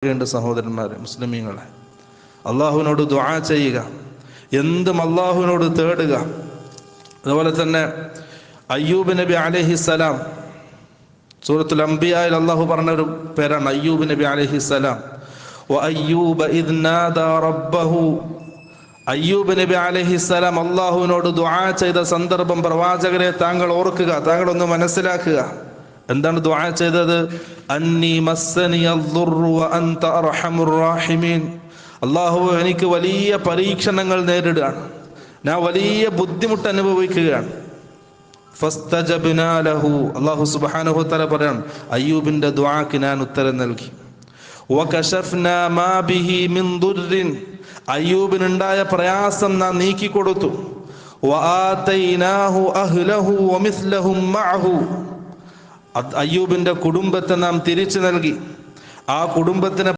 സഹോദരന്മാരെ, മുസ്ലിമീങ്ങളെ, അള്ളാഹുവിനോട് ദുആ ചെയ്യുക, എന്തും അള്ളാഹുവിനോട് തേടുക. അതുപോലെ തന്നെ അയ്യൂബ് നബി അലൈഹിസ്സലാം, സൂറത്തുൽ അംബിയായിൽ അള്ളാഹു പറഞ്ഞൊരു പേരാണ് അയ്യൂബ് നബി അലൈഹിസ്സലാം. വഅയ്യൂബ ഇദ് നാദാ റബ്ബഹു. അയ്യൂബ് നബി അലൈഹിസ്സലാം അള്ളാഹുവിനോട് ദുആ ചെയ്ത സന്ദർഭം പ്രവാചകരെ താങ്കൾ ഓർക്കുക, താങ്കളൊന്ന് മനസ്സിലാക്കുക. എന്താണ് ദുആ ചെയ്തത്? അന്നി മസ്സനിയദ്ദുർറു വ അൻത അർഹമുർ റഹീമീൻ. അല്ലാഹു, എനിക്ക് വലിയ പരീക്ഷണങ്ങൾ നേരിടുകയാണ്, ഞാൻ വലിയ ബുദ്ധിമുട്ട് അനുഭവിക്കുകയാണ്. ഫസ്തജബ്നാ ലഹു. അല്ലാഹു സുബ്ഹാനഹു വ തആല പറയാണ്, അയ്യൂബിന്റെ ദുആക്ക് ഞാൻ ഉത്തരം നൽകി. വകശഫ്നാ മാ ബിഹി മിൻ ദുർരിൻ. അയ്യൂബിനുണ്ടായ പ്രയാസം നാം നീക്കി കൊടുത്തു. വആതൈനാഹു അഹ്ലഹു വമിസ്ലഹും മഅഹു. അയ്യൂബിന്റെ കുടുംബത്തെ നാം തിരിച്ചു നൽകി. ആ കുടുംബത്തിന്